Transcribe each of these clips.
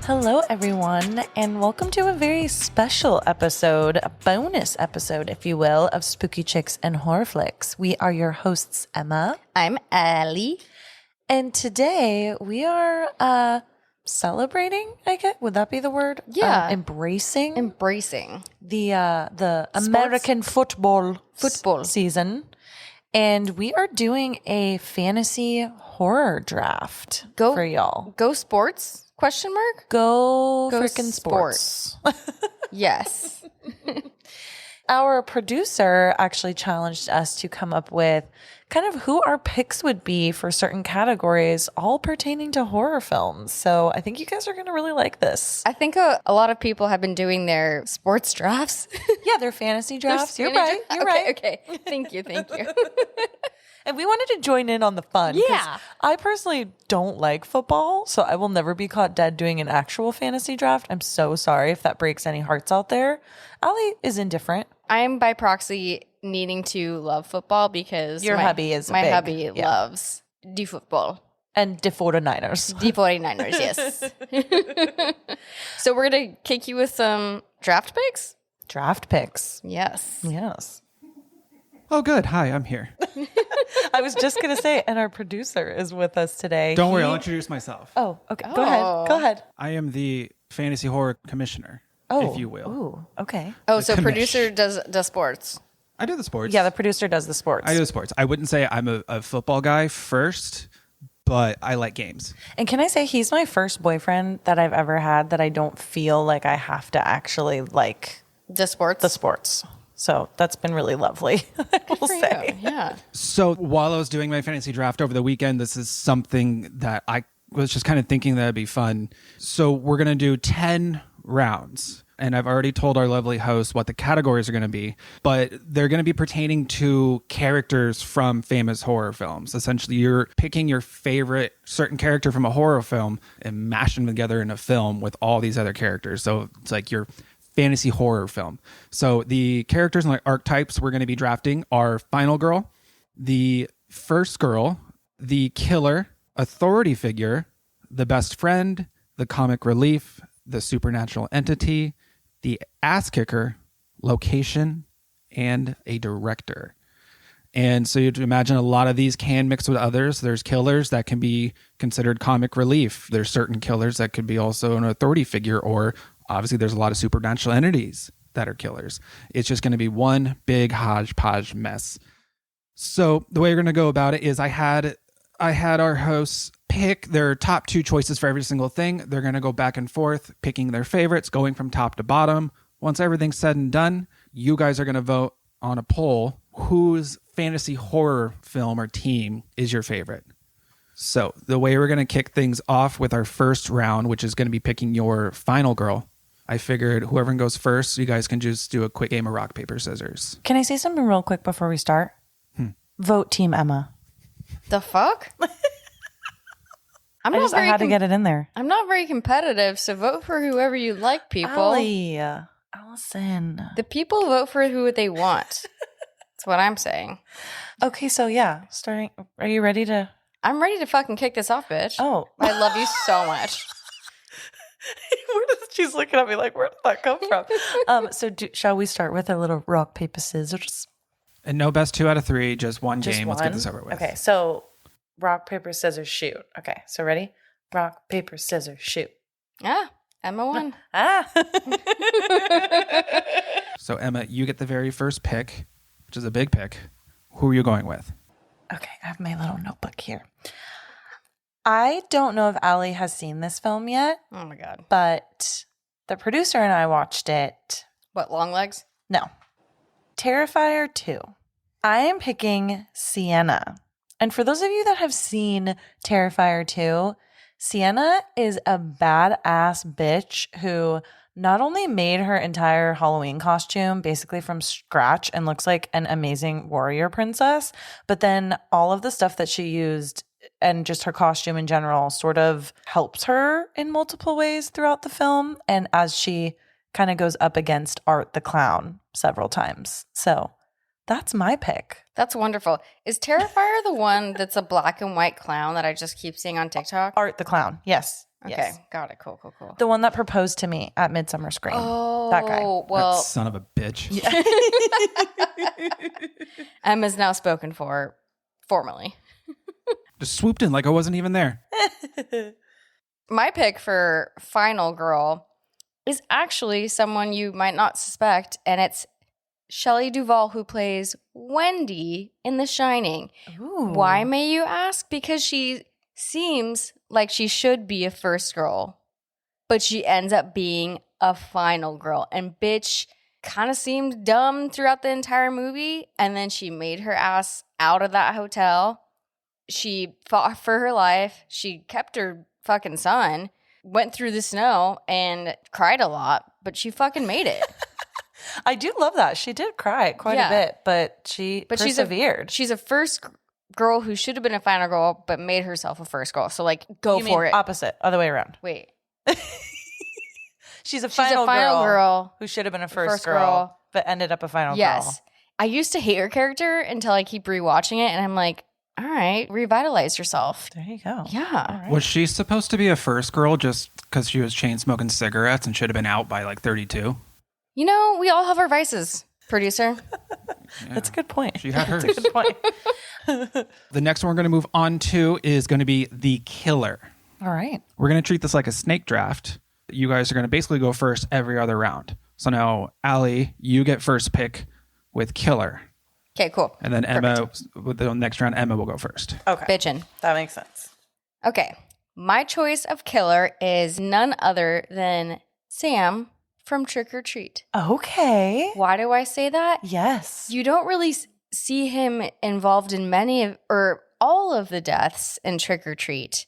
Hello, everyone, and welcome to a very special episode, a bonus episode, if you will, of Spooky Chicks and Horror Flicks. We are your hosts, Emma. I'm Allie. And today we are celebrating, I guess. Would that be the word? Yeah. Embracing the American football season. And we are doing a fantasy horror draft for y'all. Go sports? Question mark? Go freaking sports. Yes. Our producer actually challenged us to come up with kind of who our picks would be for certain categories, all pertaining to horror films. So I think you guys are going to really like this. I think a lot of people have been doing their sports drafts. Yeah, their fantasy drafts. You're right. Okay. Thank you. And we wanted to join in on the fun. Yeah. I personally don't like football, so I will never be caught dead doing an actual fantasy draft. I'm so sorry if that breaks any hearts out there. Allie is indifferent. I am by proxy needing to love football because my hubby loves the football. And the 49ers. The 49ers, yes. So we're going to kick you with some draft picks? Draft picks. Yes. Oh, good. Hi, I'm here. I was just going to say, and our producer is with us today. Don't worry, I'll introduce myself. Oh, okay. Go ahead. I am the fantasy horror commissioner, if you will. Ooh, okay. Oh, so producer does sports. I do the sports. Yeah, the producer does the sports. I do the sports. I wouldn't say I'm a football guy first, but I like games. And can I say he's my first boyfriend that I've ever had that I don't feel like I have to actually like The sports? So that's been really lovely, I will say. Yeah. So while I was doing my fantasy draft over the weekend, this is something that I was just kind of thinking that'd be fun. So we're going to do 10 rounds. And I've already told our lovely host what the categories are going to be, but they're going to be pertaining to characters from famous horror films. Essentially, you're picking your favorite certain character from a horror film and mashing them together in a film with all these other characters. So it's like your fantasy horror film. So the characters and archetypes we're going to be drafting are Final Girl, the First Girl, the Killer, Authority Figure, the Best Friend, the Comic Relief, the Supernatural Entity, the Ass Kicker, Location, and a Director. And so you'd imagine a lot of these can mix with others. There's killers that can be considered comic relief. There's certain killers that could be also an authority figure, or obviously there's a lot of supernatural entities that are killers. It's just going to be one big hodgepodge mess. So the way we're going to go about it is I had our hosts pick their top two choices for every single thing. They're going to go back and forth, picking their favorites, going from top to bottom. Once everything's said and done, you guys are going to vote on a poll whose fantasy horror film or team is your favorite. So the way we're going to kick things off with our first round, which is going to be picking your Final Girl, I figured whoever goes first, you guys can just do a quick game of rock, paper, scissors. Can I say something real quick before we start? Vote Team Emma. The fuck? I had to get it in there. I'm not very competitive, so vote for whoever you like, people. Allison. The people vote for who they want. That's what I'm saying. Okay, so yeah, starting. Are you ready to? I'm ready to fucking kick this off, bitch. Oh. I love you so much. She's looking at me like, where did that come from? Shall we start with a little rock, paper, scissors? And no best 2 out of 3, just one game. Let's get this over with. Okay, so rock, paper, scissors, shoot. Okay, so ready? Rock, paper, scissors, shoot. Emma won. So Emma, you get the very first pick, which is a big pick. Who are you going with? Okay, I have my little notebook here. I don't know if Allie has seen this film yet. Oh my God. But the producer and I watched it. What, Long Legs? No. Terrifier 2. I am picking Sienna. And for those of you that have seen Terrifier 2, Sienna is a badass bitch who not only made her entire Halloween costume basically from scratch and looks like an amazing warrior princess, but then all of the stuff that she used and just her costume in general sort of helps her in multiple ways throughout the film. And as she kind of goes up against Art the Clown several times. So that's my pick. That's wonderful. Is Terrifier the one that's a black and white clown that I just keep seeing on TikTok? Art the Clown. Yes. Okay, Yes. got it. Cool. The one that proposed to me at Midsummer Scream. Oh, That guy. That well, son of a bitch. Emma's now spoken for formally. Just swooped in like I wasn't even there. My pick for final girl is actually someone you might not suspect, and it's Shelley Duvall, who plays Wendy in The Shining. Ooh. Why, may you ask? Because she seems like she should be a first girl, but she ends up being a final girl. And bitch kind of seemed dumb throughout the entire movie, and then she made her ass out of that hotel. She fought for her life. She kept her fucking son, went through the snow, and cried a lot, but she fucking made it. I do love that. She did cry quite a bit, but she persevered. She's a first girl who should have been a final girl, but made herself a first girl. So, like, go You for mean it. opposite, other way around. Wait. She's a She's a final final girl who should have been a first first girl, girl. but ended up a final Yes. girl. I used to hate her character until I keep rewatching it, and I'm like, all right, revitalize yourself. There you go. Yeah. All right. Was she supposed to be a first girl just because she was chain smoking cigarettes and should have been out by like 32? You know, we all have our vices, producer. That's a good point. She had hers. That's a good point. The next one we're going to move on to is going to be the killer. All right. We're going to treat this like a snake draft. You guys are going to basically go first every other round. So now, Allie, you get first pick with killer. Okay, cool. And then Emma, with the next round, Emma will go first. Okay. Bitchin'. That makes sense. Okay. My choice of killer is none other than Sam from Trick or Treat. Okay. Why do I say that? Yes. You don't really see him involved in many of, or all of the deaths in Trick or Treat,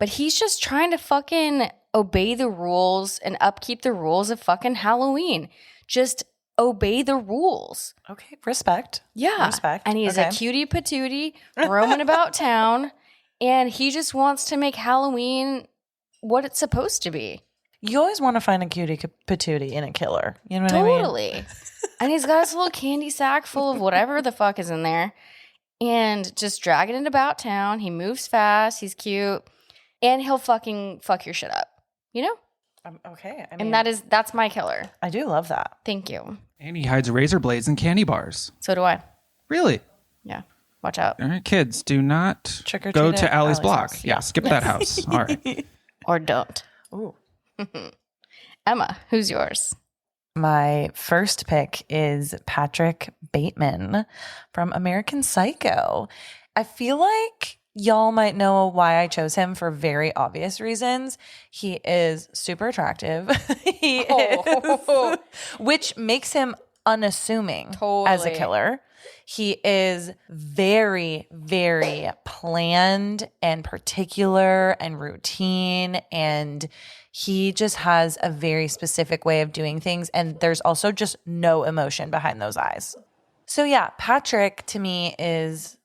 but he's just trying to fucking obey the rules and upkeep the rules of fucking Halloween. Just obey the rules. Okay. Respect. Yeah. Respect. And he's Okay. a cutie patootie roaming about town, and he just wants to make Halloween what it's supposed to be. You always want to find a cutie patootie in a killer. You know what I mean? Totally. And he's got his little candy sack full of whatever the fuck is in there, and just dragging it about town. He moves fast. He's cute, and he'll fucking fuck your shit up. You know? Okay. I mean, And that's my killer. I do love that. Thank you. And he hides razor blades in candy bars. So do I. Really? Yeah. Watch out. All right, kids, do not Trick or go treat to at Allie's Allie's block. house. Yeah, skip that house. All right. Or don't. Ooh. Emma, who's yours? My first pick is Patrick Bateman from American Psycho. I feel like y'all might know why I chose him for very obvious reasons. He is super attractive. He is, which makes him unassuming as a Totally. killer. He is very, very planned and particular and routine, and he just has a very specific way of doing things, and there's also just no emotion behind those eyes. So yeah, Patrick to me is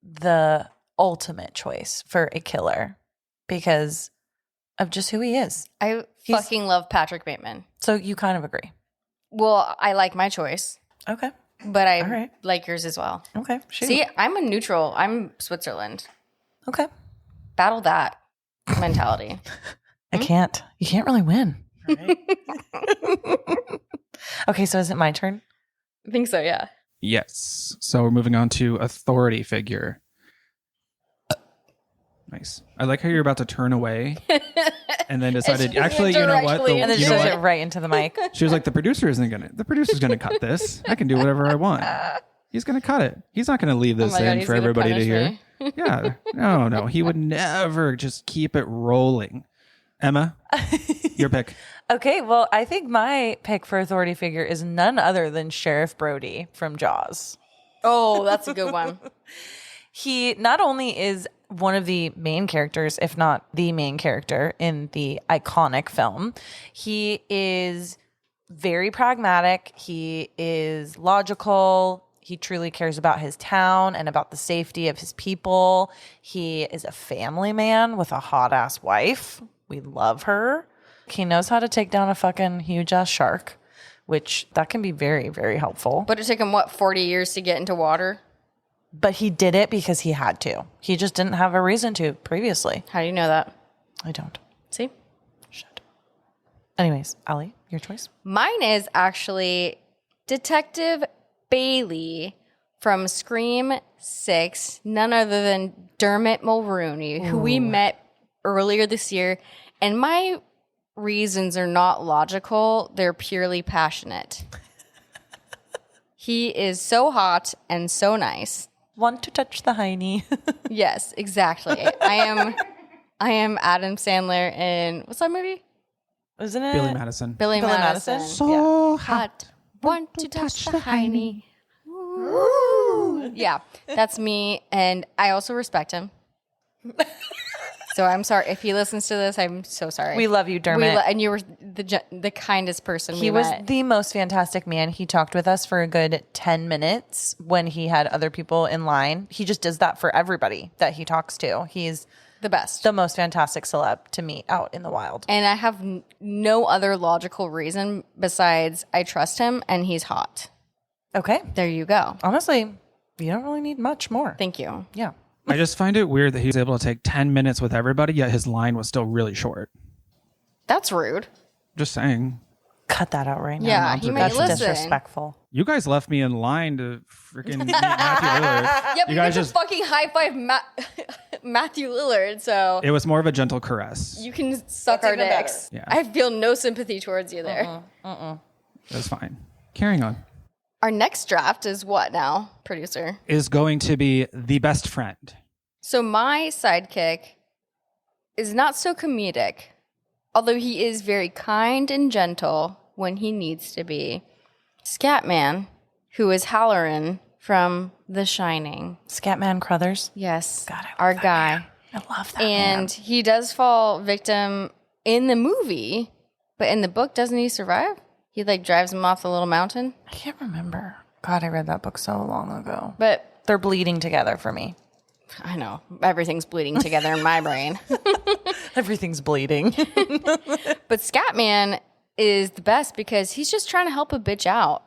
the ultimate choice for a killer because of just who he is. I He's- fucking love Patrick Bateman. So you kind of agree. Well, I like my choice, Okay. but I All right. like yours as well. Okay. Shoot. See, I'm a neutral. I'm Switzerland. Okay. Battle that mentality. I can't. You can't really win. Okay, so is it my turn? I think so, yeah. Yes. So we're moving on to authority figure. Nice. I like how you're about to turn away and then decided, Speaking actually, you know what? directly And then You she know says it what? right into the mic. She was like, the producer's gonna cut this. I can do whatever I want. He's gonna cut it. He's not gonna leave this Oh my God, in he's for gonna everybody to punish hear. me. Yeah. No. He would never just keep it rolling. Emma, your pick. Okay, well, I think my pick for authority figure is none other than Sheriff Brody from Jaws. Oh, that's a good one. He not only is one of the main characters, if not the main character in the iconic film, he is very pragmatic. He is logical. He truly cares about his town and about the safety of his people. He is a family man with a hot ass wife. We love her. He knows how to take down a fucking huge ass shark, which that can be very, very helpful. But it took him, what, 40 years to get into water? But he did it because he had to. He just didn't have a reason to previously. How do you know that? I don't. See? Anyways, Allie, your choice. Mine is actually Detective Bailey from Scream 6, none other than Dermot Mulroney, who we met earlier this year. And my reasons are not logical, they're purely passionate. He is so hot and so nice. Want to touch the hiney. Yes, exactly. I am Adam Sandler in, what's that movie? Isn't it? Billy Madison. Billy Madison. So Hot. Want to touch the hiney. Yeah, that's me. And I also respect him. So I'm sorry. If he listens to this, I'm so sorry. We love you, Dermot. And you were the kindest person He we was met. the most fantastic man. He talked with us for a good 10 minutes when he had other people in line. He just does that for everybody that he talks to. He's The best. the most fantastic celeb to meet out in the wild. And I have no other logical reason besides I trust him and he's hot. Okay. There you go. Honestly, you don't really need much more. Thank you. Yeah. I just find it weird that he was able to take 10 minutes with everybody, yet his line was still really short. That's rude. Just saying. Cut that out right now. Yeah, he may That's listen. disrespectful. You guys left me in line to freaking meet Matthew Lillard. Yeah, but You you guys get just, to fucking high five Matthew Lillard, so it was more of a gentle caress. you can suck our even better. dicks. Yeah. I feel no sympathy towards you there. It was fine. Carrying on. Our next draft is what now, producer? Is going to be the best friend. So my sidekick is not so comedic, although he is very kind and gentle when he needs to be. Scatman, who is Halloran from The Shining. Scatman Crothers. Yes, God, I love our that guy. man. I love that And man. he does fall victim in the movie, but in the book, doesn't he survive? He like drives him off the little mountain. I can't remember. God, I read that book so long ago. But They're bleeding together for me. I know everything's bleeding together in my brain. Everything's bleeding. But Scatman is the best because he's just trying to help a bitch out.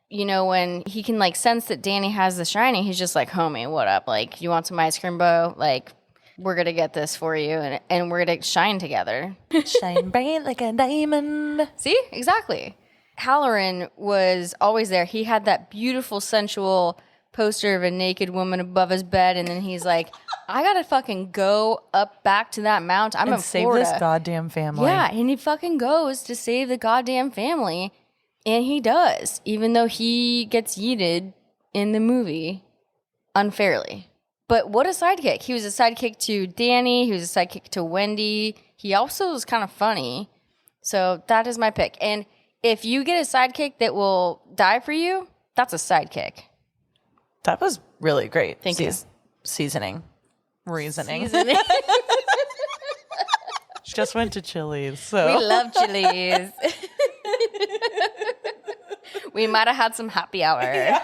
You know, when he can like sense that Danny has the shining, he's just like, homie, what up? Like, you want some ice cream, bro? Like, we're going to get this for you and we're going to shine together. Shine bright like a diamond. See? Exactly. Halloran was always there. He had that beautiful, sensual poster of a naked woman above his bed, and then he's like, I gotta fucking go up back to that mountain. I'm in And save Florida. this goddamn family. Yeah, and he fucking goes to save the goddamn family, and he does, even though he gets yeeted in the movie unfairly. But what a sidekick. He was a sidekick to Danny. He was a sidekick to Wendy. He also was kind of funny. So that is my pick. And if you get a sidekick that will die for you, that's a sidekick. That was really great. Thank you. Seasoning. Reasoning. We Just went to Chili's. So love chilies. We might have had some happy hour.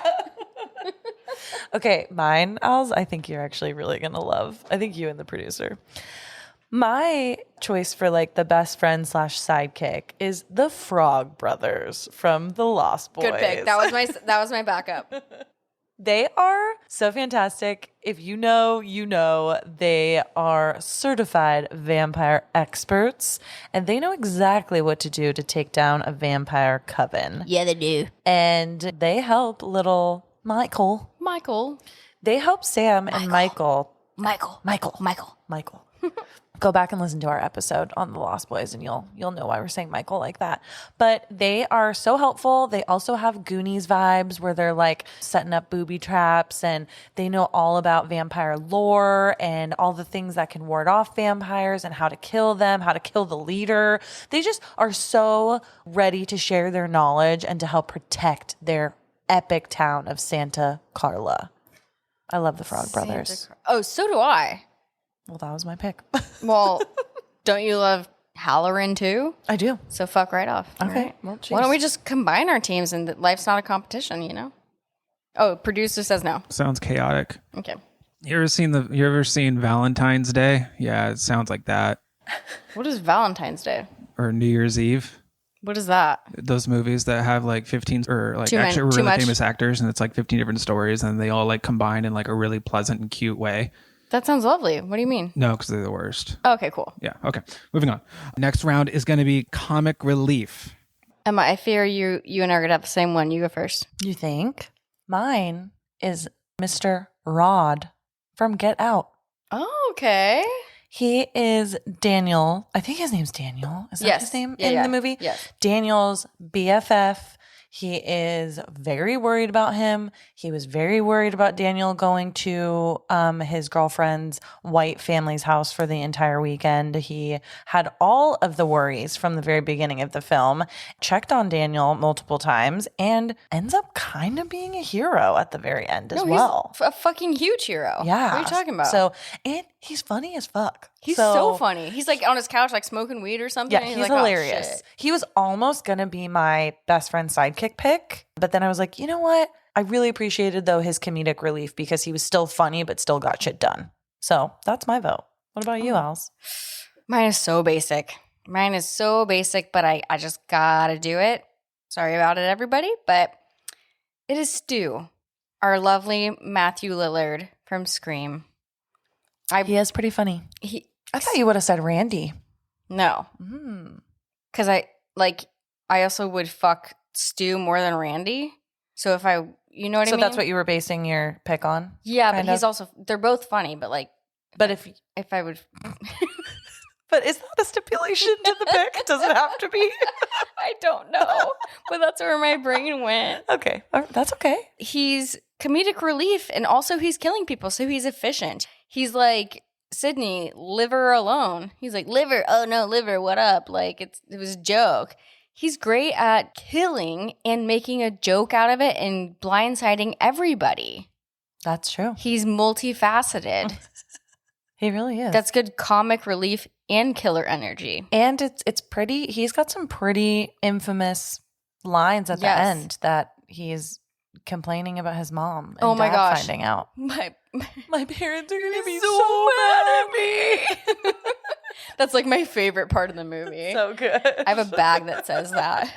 Okay, mine, Al's, I think you're actually really going to love. I think you and the producer. My choice for like the best friend / sidekick is the Frog Brothers from The Lost Boys. Good pick. That was my backup. They are so fantastic. If you know, you know. They are certified vampire experts, and they know exactly what to do to take down a vampire coven. Yeah, they do. And they help little Michael. They help Sam and Michael. Go back and listen to our episode on the Lost Boys, and you'll know why we're saying Michael like that. But they are so helpful. They also have Goonies vibes where they're like setting up booby traps, and they know all about vampire lore and all the things that can ward off vampires and how to kill them, how to kill the leader. They just are so ready to share their knowledge and to help protect their epic town of Santa Carla. I love the Frog Brothers. Oh, so do I. Well, that was my pick. Well, don't you love Halloran too? I do. So fuck right off. Okay. All right. Well, Why don't jeez. we just combine our teams and life's not a competition, you know? Oh, producer says no. Sounds chaotic. Okay. You ever seen Valentine's Day? Yeah, it sounds like that. What is Valentine's Day? Or New Year's Eve. What is that? Those movies that have like 15 or like Too actually much. really famous actors, and it's like 15 different stories, and they all like combine in like a really pleasant and cute way. That sounds lovely. What do you mean? No, because they're the worst. Okay, cool. Yeah. Okay. Moving on. Next round is going to be comic relief. Emma, I fear you and I are going to have the same one. You go first. You think? Mine is Mr. Rod from Get Out. Oh, okay. He is Daniel. I think his name's Daniel. Is that Yes. his name Yeah, in yeah. the movie? Yes. Daniel's BFF. He is very worried about him. He was very worried about Daniel going to his girlfriend's white family's house for the entire weekend. He had all of the worries from the very beginning of the film, checked on Daniel multiple times, and ends up kind of being a hero at the very end as well. He's a fucking huge hero. Yeah. What are you talking about? So, and he's funny as fuck. He's so funny. He's like on his couch, like smoking weed or something. Yeah, and he's like, hilarious. Oh, shit. He was almost going to be my best friend sidekick pick. But then I was like, you know what? I really appreciated, though, his comedic relief because he was still funny, but still got shit done. So that's my vote. What about you, Els? Mine is so basic. But I just gotta do it. Sorry about it, everybody. But it is Stu, our lovely Matthew Lillard from Scream. He is pretty funny. I thought you would have said Randy. No. Mm. Because I also would fuck Stu more than Randy. So if you know what I mean? So that's what you were basing your pick on? Yeah, kind but he's of? also, they're both funny, but like, But if I would, but is that a stipulation to the pick? Does it have to be? I don't know, but that's where my brain went. Okay. All right, that's okay. He's comedic relief and also he's killing people, so he's efficient. He's like, Sydney, liver alone. He's like, liver, oh no, liver, what up? Like, it was a joke. He's great at killing and making a joke out of it and blindsiding everybody. That's true. He's multifaceted. He really is. That's good comic relief and killer energy. And it's pretty. He's got some pretty infamous lines at the Yes. end that he's complaining about his mom. And Oh my dad gosh. finding out. My parents are gonna be so mad at me. That's like my favorite part of the movie. So good. I have a bag that says that.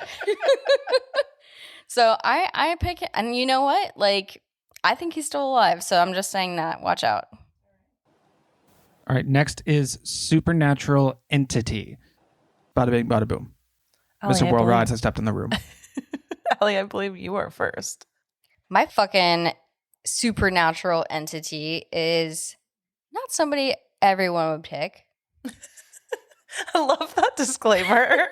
So I pick it, and you know what? Like, I think he's still alive. So I'm just saying that. Watch out. All right. Next is supernatural entity. Bada bing, bada boom. Mr. World Rides has stepped in the room. Allie, I believe you are first. My fucking supernatural entity is not somebody everyone would pick. I love that disclaimer.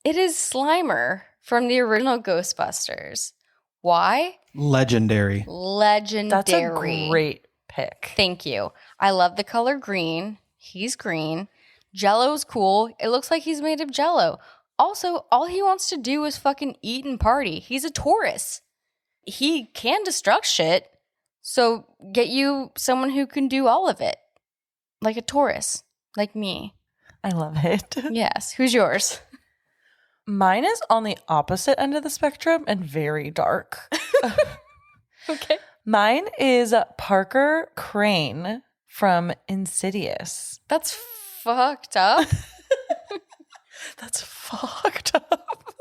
It is Slimer from the original Ghostbusters. Why? Legendary. Legendary. That's a great pick. Thank you. I love the color green. He's green. Jello's cool. It looks like he's made of Jello. Also, all he wants to do is fucking eat and party. He's a Taurus. He can destruct shit. So get you someone who can do all of it. Like a Taurus. Like me. I love it. Yes. Who's yours? Mine is on the opposite end of the spectrum and very dark. Okay. Mine is Parker Crane from Insidious. That's fucked up. That's fucked up.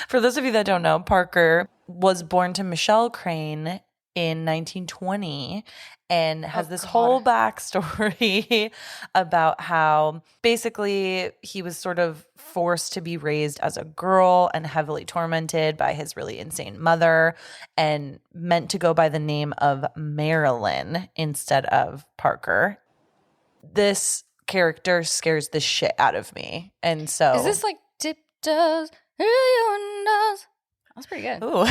For those of you that don't know, Parker was born to Michelle Crane in 1920 and has this whole backstory about how basically he was sort of forced to be raised as a girl and heavily tormented by his really insane mother and meant to go by the name of Marilyn instead of Parker. This character scares the shit out of me. And so Is this like tiptoes? That's pretty good. Ooh.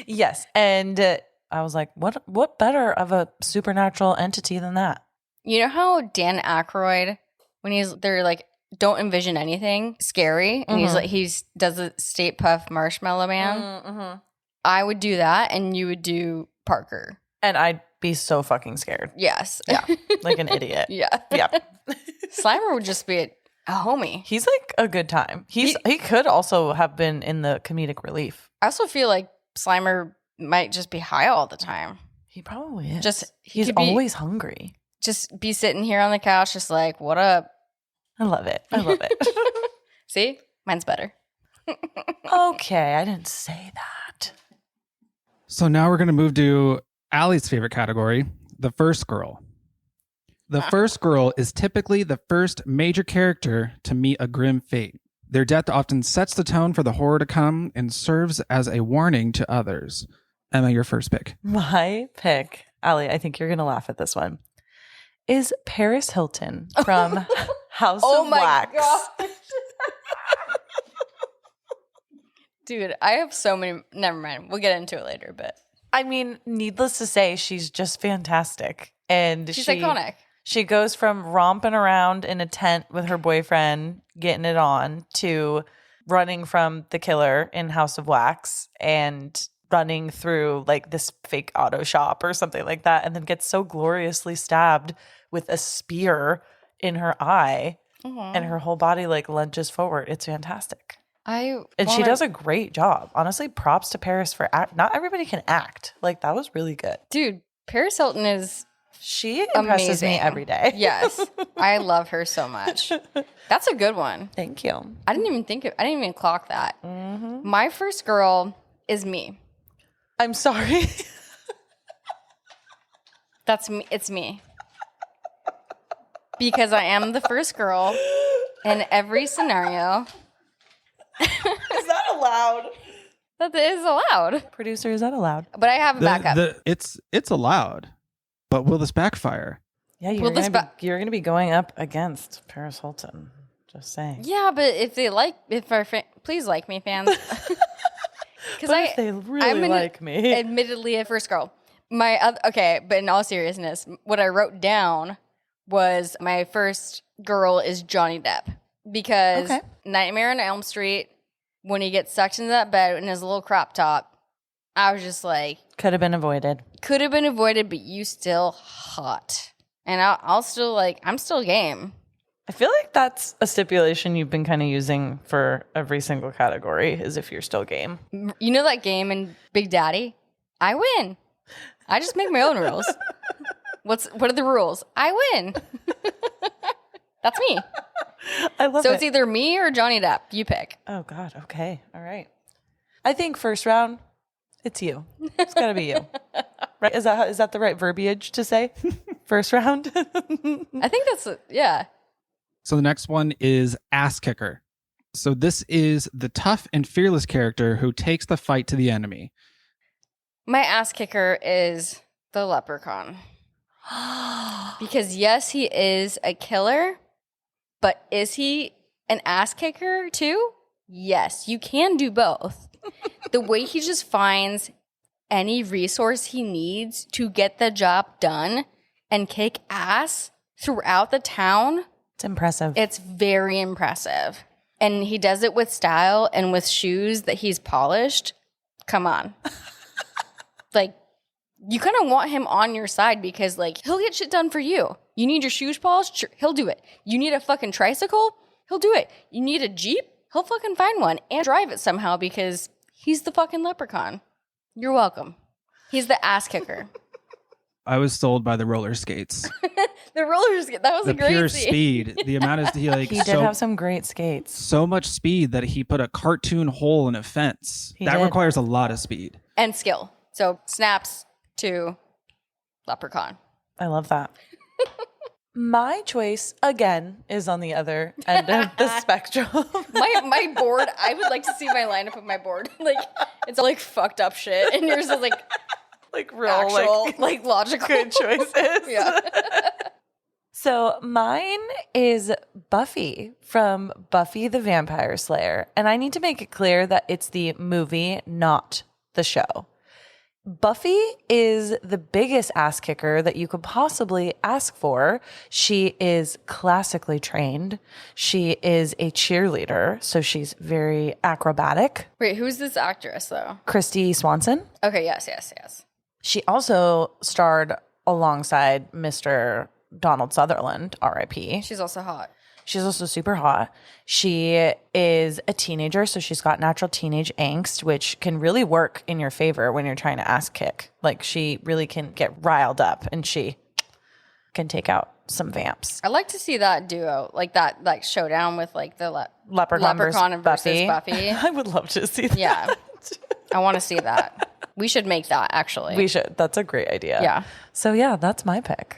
Yes. And I was like, what better of a supernatural entity than that? You know how Dan Aykroyd, when they're like, don't envision anything scary, and he's does the State Puff Marshmallow Man. Mm-hmm. I would do that, and you would do Parker. And I'd be so fucking scared. Yes. Yeah. Like an idiot. Yeah. Yeah. Slimer would just be a homie. He's like a good time. He could also have been in the comedic relief. I also feel like Slimer might just be high all the time. He probably is. He He's could be- always hungry. Just be sitting here on the couch, just like, what up? I love it. I love it. See? Mine's better. Okay, I didn't say that. So now we're going to move to Allie's favorite category, the first girl. The first girl is typically the first major character to meet a grim fate. Their death often sets the tone for the horror to come and serves as a warning to others. Emma, your first pick. My pick, Allie, I think you're going to laugh at this one, is Paris Hilton from House of Wax. God. Dude, I have so many. Never mind. We'll get into it later, but I mean, needless to say, she's just fantastic. And she's iconic. She goes from romping around in a tent with her boyfriend, getting it on, to running from the killer in House of Wax and running through like this fake auto shop or something like that, and then gets so gloriously stabbed with a spear in her eye, and her whole body like lunges forward. It's fantastic. She does a great job. Honestly, props to Paris for not everybody can act. Like, that was really good. Dude, Paris Hilton is She impresses me every day. Yes. I love her so much. That's a good one. Thank you. I didn't even clock that. My first girl is me. I'm sorry. That's me. It's me. Because I am the first girl in every scenario. Is that allowed? That is allowed. Producer, is that allowed? But I have a backup. It's allowed, but will this backfire? Yeah, you're going to be going up against Paris Hilton. Just saying. Yeah, but if our please like me, fans. Because they really like me. Admittedly, a first girl. But in all seriousness, what I wrote down was my first girl is Johnny Depp. Because Nightmare on Elm Street, when he gets sucked into that bed in his little crop top, I was just like... Could have been avoided. But you still hot. And I'm still game. I feel like that's a stipulation you've been kind of using for every single category, is if you're still game. You know that game in Big Daddy? I win. I just make my own rules. What are the rules? I win. That's me. I love it. So it's either me or Johnny Depp. You pick. Oh, God. Okay. All right. I think first round, it's you. It's got to be you. Right? Is that the right verbiage to say? First round? I think yeah. So the next one is Ass Kicker. So this is the tough and fearless character who takes the fight to the enemy. My ass kicker is the Leprechaun. Because yes, he is a killer, but is he an ass kicker too? Yes, you can do both. The way he just finds any resource he needs to get the job done and kick ass throughout the town. It's impressive. It's very impressive. And he does it with style and with shoes that he's polished. Come on. Like, you kind of want him on your side because, like, he'll get shit done for you. You need your shoes polished? Sure, he'll do it. You need a fucking tricycle? He'll do it. You need a Jeep? He'll fucking find one and drive it somehow because he's the fucking Leprechaun. You're welcome. He's the ass kicker. I was sold by the roller skates. The roller skate, that was a great pure scene. speed. The amount of he did have some great skates. So much speed that he put a cartoon hole in a fence. That requires a lot of speed and skill. So snaps to Leprechaun. I love that. My choice, again, is on the other end of the spectrum. my board, I would like to see my lineup of my board. Like, it's all like fucked up shit. And yours is like real, actual, like logical. Good choices. Yeah. So mine is Buffy from Buffy the Vampire Slayer. And I need to make it clear that it's the movie, not the show. Buffy is the biggest ass kicker that you could possibly ask for. She is classically trained. She is a cheerleader, so she's very acrobatic. Wait, who's this actress, though? Christy Swanson. Okay, yes. She also starred alongside Mr. Donald Sutherland, R.I.P. She's also hot. She's also super hot. She is a teenager, so she's got natural teenage angst, which can really work in your favor when you're trying to ass kick. Like, she really can get riled up, and she can take out some vamps. I'd like to see that duo, like that, like showdown with like the Leprechaun versus Buffy. I would love to see that. Yeah, I want to see that. We should make that, actually. We should. That's a great idea. Yeah. So yeah, that's my pick.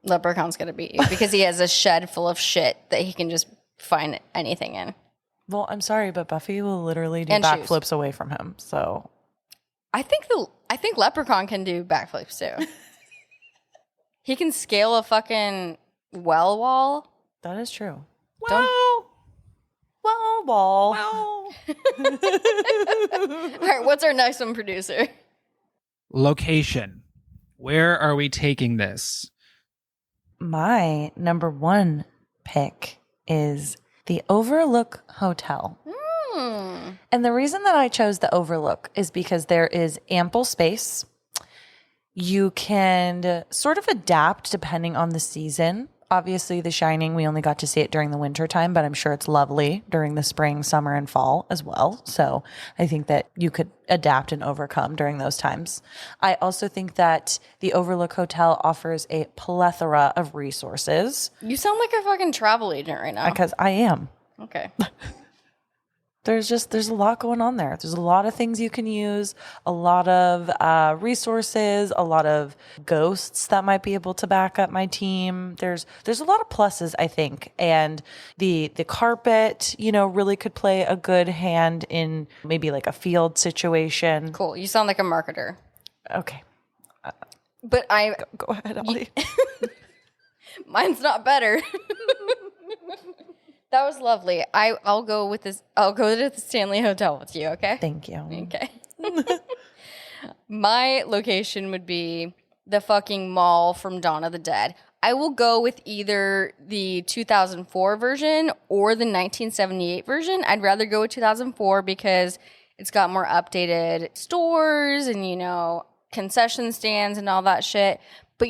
Leprechaun's going to beat you because he has a shed full of shit that he can just find anything in. Well, I'm sorry, but Buffy will literally do And backflips away from him. So I think Leprechaun can do backflips too. He can scale a fucking well wall. that is true. Well, Wall. All right, what's our next one, producer? location. Where are we taking this? My number one pick is the Overlook Hotel. And the reason that I chose the Overlook is because there is ample space. You can sort of adapt depending on the season. Obviously, The Shining, we only got to see it during the winter time, but I'm sure it's lovely during the spring, summer, and fall as well. So I think that you could adapt and overcome during those times. I also think that the Overlook Hotel offers a plethora of resources You sound like a fucking travel agent right now. because I am. Okay. There's a lot going on there. There's a lot of things you can use, a lot of resources, a lot of ghosts that might be able to back up my team. There's a lot of pluses, I think, and the carpet, really could play a good hand in maybe like a field situation. Cool. You sound like a marketer. Okay, But go ahead, Ollie. mine's not better. That was lovely. I'll go with this. I'll go to the Stanley Hotel with you, okay? Thank you. Okay. My location would be the fucking mall from Dawn of the Dead. I will go with either the 2004 version or the 1978 version. I'd rather go with 2004 because it's got more updated stores and, concession stands and all that shit. But,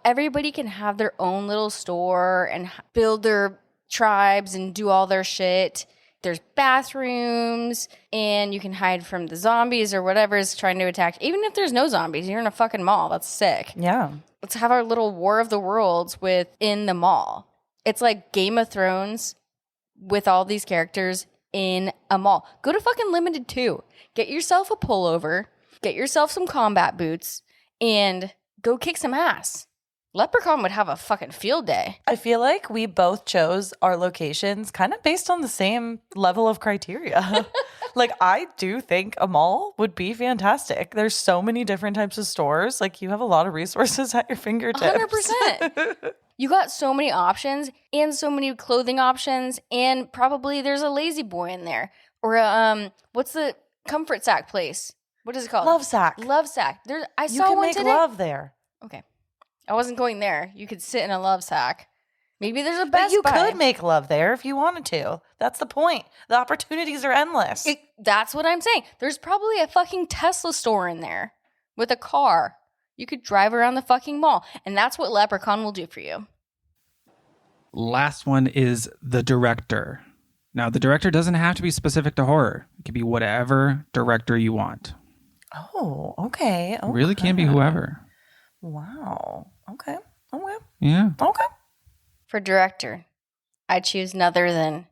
everybody can have their own little store and build their tribes and do all their shit. There's bathrooms and you can hide from the zombies or whatever is trying to attack. Even if there's no zombies, you're in a fucking mall. That's sick. Yeah. Let's have our little War of the Worlds within the mall. It's like Game of Thrones with all these characters in a mall. Go to fucking Limited 2. Get yourself a pullover, get yourself some combat boots, and go kick some ass. Leprechaun would have a fucking field day. I feel like we both chose our locations kind of based on the same level of criteria. Like, I do think a mall would be fantastic. There's so many different types of stores. Like, you have a lot of resources at your fingertips. 100%. You got so many options and so many clothing options, and probably there's a Lazy Boy in there. Or what's the comfort sack place? What is it called? Love sack. Love sack. I You saw can one make today. love there. Okay. I wasn't going there. You could sit in a love sack. Maybe there's a But Best you Buy. could make love there if you wanted to. That's the point. The opportunities are endless. That's what I'm saying. There's probably a fucking Tesla store in there with a car. You could drive around the fucking mall. And that's what Leprechaun will do for you. Last one is the director. Now, the director doesn't have to be specific to horror. It can be whatever director you want. Oh, okay. It really can be whoever. Wow. Okay. Yeah. Okay. For director, I choose none other than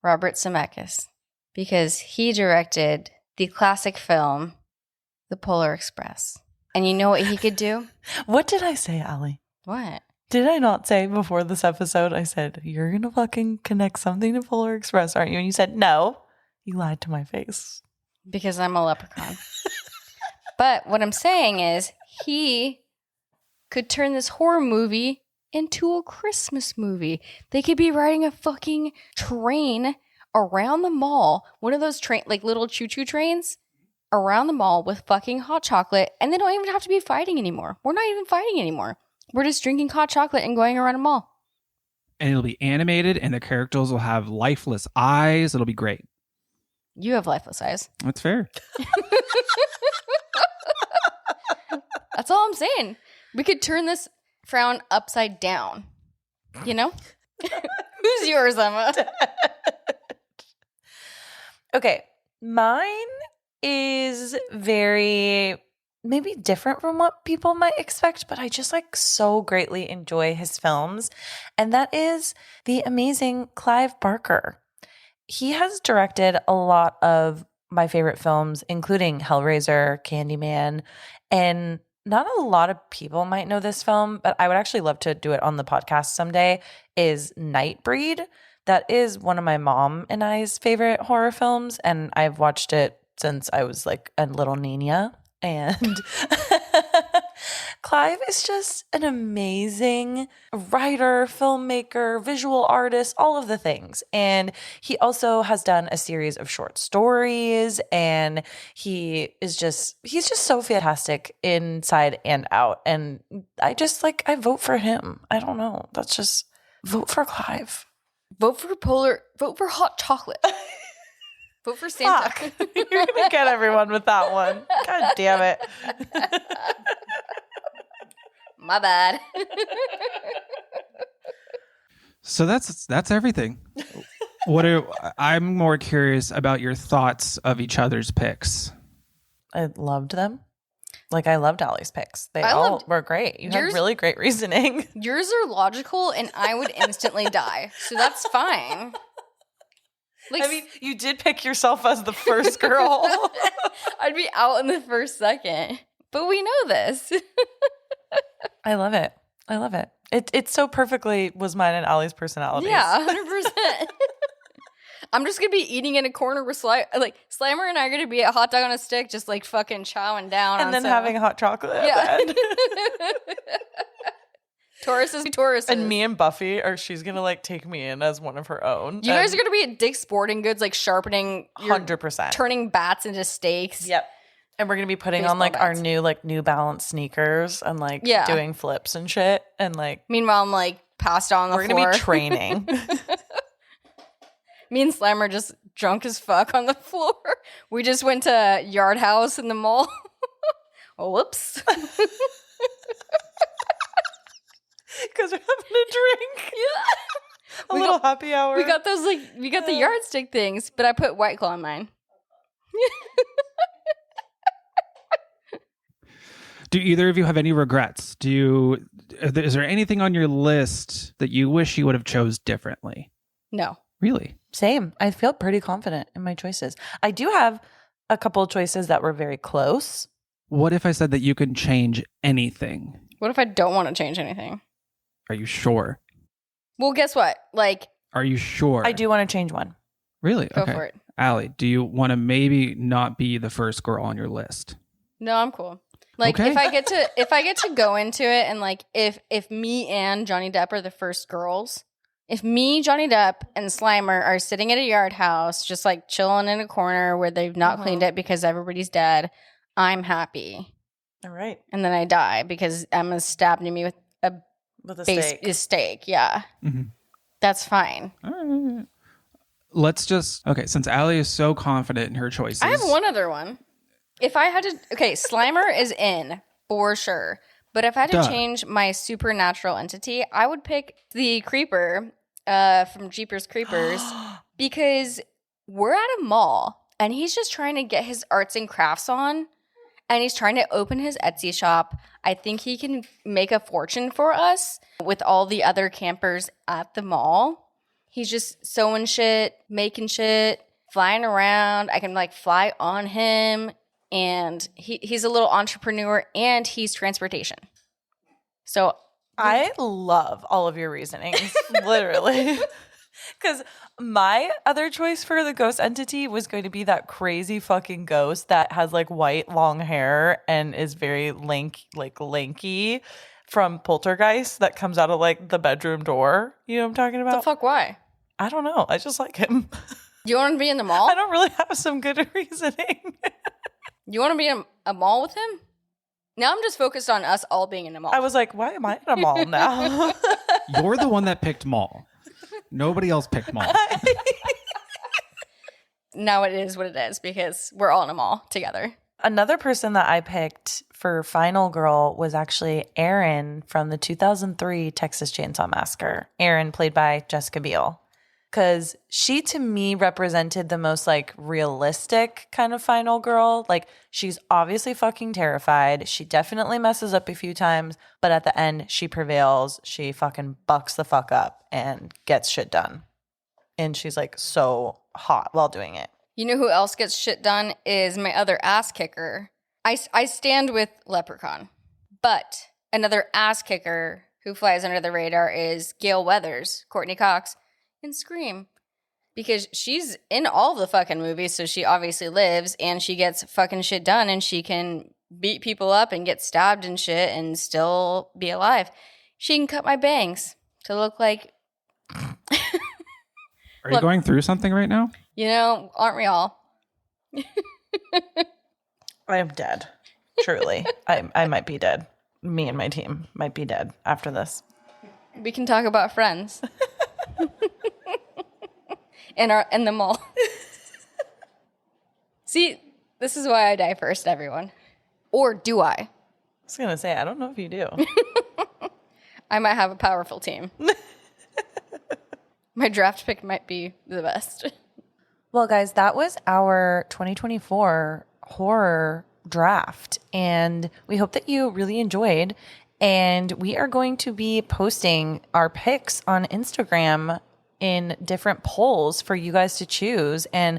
Robert Zemeckis because he directed the classic film, The Polar Express. And you know what he could do? What did I say, Allie? What? Did I not say before this episode, I said, you're going to fucking connect something to Polar Express, aren't you? And you said, no. You lied to my face. Because I'm a leprechaun. But what I'm saying is he could turn this horror movie into a Christmas movie. They could be riding a fucking train around the mall, one of those like little choo-choo trains around the mall with fucking hot chocolate, and they don't even have to be fighting anymore. We're not even fighting anymore. We're just drinking hot chocolate and going around a mall. And it'll be animated and the characters will have lifeless eyes. It'll be great. You have lifeless eyes. That's fair. That's all I'm saying. We could turn this frown upside down. You know? Who's yours, Emma? Okay. Mine is very maybe different from what people might expect, but I just so greatly enjoy his films. And that is the amazing Clive Barker. He has directed a lot of my favorite films, including Hellraiser, Candyman, and not a lot of people might know this film, but I would actually love to do it on the podcast someday, is Nightbreed. That is one of my mom and I's favorite horror films, and I've watched it since I was like a little Nina. And Clive is just an amazing writer, filmmaker, visual artist, all of the things. And he also has done a series of short stories, and he's just so fantastic inside and out. And I vote for him. I don't know. That's just vote for Clive. Vote for hot chocolate. Vote for Santa. Fuck. You're gonna get everyone with that one. God damn it. My bad. So that's everything. I'm more curious about your thoughts of each other's picks. I loved them. Like, I loved Allie's picks. They all were great. You had really great reasoning. Yours are logical, and I would instantly die. So that's fine. Like, I mean, you did pick yourself as the first girl. I'd be out in the first second. But we know this. I love it. I love it. It so perfectly was mine and Allie's personalities. Yeah, 100%. I'm just going to be eating in a corner with Slimer and I are going to be a hot dog on a stick, just like fucking chowing down. And then having hot chocolate at the end. Taurus is Taurus. And me and Buffy, she's going to like take me in as one of her own. You guys are going to be at Dick's Sporting Goods, like sharpening 100%. Turning bats into steaks. Yep. And we're going to be putting on like our New Balance sneakers and like doing flips and shit. And like, meanwhile, I'm like passed out on the floor. We're going to be training. Me and Slimer are just drunk as fuck on the floor. We just went to Yard House in the mall. Whoops. Because we're having a drink. Yeah. A little happy hour. We got those we got the yardstick things, but I put White Claw in mine. Do either of you have any regrets? Is there anything on your list that you wish you would have chose differently? No. Really? Same. I feel pretty confident in my choices. I do have a couple of choices that were very close. What if I said that you can change anything? What if I don't want to change anything? Are you sure? Well, guess what? Are you sure? I do want to change one. Really? Go for it. Allie, do you want to maybe not be the first girl on your list? No, I'm cool. If I get to go into it, and if me and Johnny Depp are the first girls, if me, Johnny Depp, and Slimer are sitting at a yard house, just like chilling in a corner where they've not cleaned it because everybody's dead, I'm happy. All right. And then I die because Emma's stabbing me with a steak. Yeah. Mm-hmm. That's fine. All right. Let's just, since Allie is so confident in her choices. I have one other one. If I had to, Slimer is in for sure. But if I had to change my supernatural entity, I would pick the Creeper from Jeepers Creepers because we're at a mall and he's just trying to get his arts and crafts on, and he's trying to open his Etsy shop. I think he can make a fortune for us with all the other campers at the mall. He's just sewing shit, making shit, flying around. I can fly on him. And he's a little entrepreneur, and he's transportation. So I love all of your reasonings, literally. Because my other choice for the ghost entity was going to be that crazy fucking ghost that has white long hair and is very lanky from Poltergeist that comes out of the bedroom door. You know what I'm talking about? the fuck, why? I don't know. I just like him. You want to be in the mall? I don't really have some good reasoning. You want to be in a mall with him? Now I'm just focused on us all being in a mall. I was like, why am I in a mall now? You're the one that picked mall. Nobody else picked mall. Now it is what it is because we're all in a mall together. Another person that I picked for Final Girl was actually Erin from the 2003 Texas Chainsaw Massacre. Erin, played by Jessica Biel. Because she, to me, represented the most realistic kind of final girl. She's obviously fucking terrified. She definitely messes up a few times, but at the end, she prevails. She fucking bucks the fuck up and gets shit done. And she's so hot while doing it. You know who else gets shit done is my other ass kicker. I stand with Leprechaun, but another ass kicker who flies under the radar is Gail Weathers, Courtney Cox, in Scream. Because she's in all the fucking movies, so she obviously lives, and she gets fucking shit done, and she can beat people up and get stabbed and shit and still be alive. She can cut my bangs to look like... Are you going through something right now? You know, aren't we all? I am dead. Truly. I might be dead. Me and my team might be dead after this. We can talk about Friends. and the mall. See, this is why I die first, everyone. Or do I? I was going to say, I don't know if you do. I might have a powerful team. My draft pick might be the best. Well, guys, that was our 2024 horror draft. And we hope that you really enjoyed. And we are going to be posting our picks on Instagram in different polls for you guys to choose. And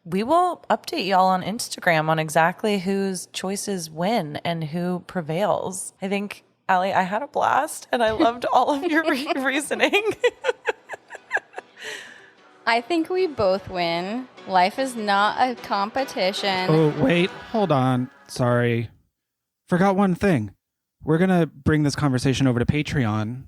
we will update y'all on Instagram on exactly whose choices win and who prevails. I think, Allie, I had a blast and I loved all of your reasoning. I think we both win. Life is not a competition. Oh, wait. Hold on. Sorry. Forgot one thing. We're going to bring this conversation over to Patreon.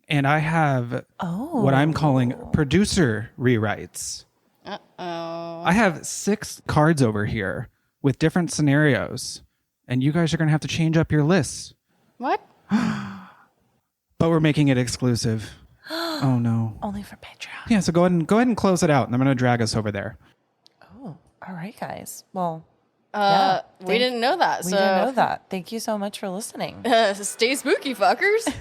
And I have what I'm calling producer rewrites. Uh-oh. I have 6 cards over here with different scenarios. And you guys are going to have to change up your lists. What? But we're making it exclusive. Oh, no. Only for Patreon. Yeah, so go ahead and close it out. And I'm going to drag us over there. Oh, all right, guys. Well, We didn't know that. we didn't know that. Thank you so much for listening. Stay spooky, fuckers.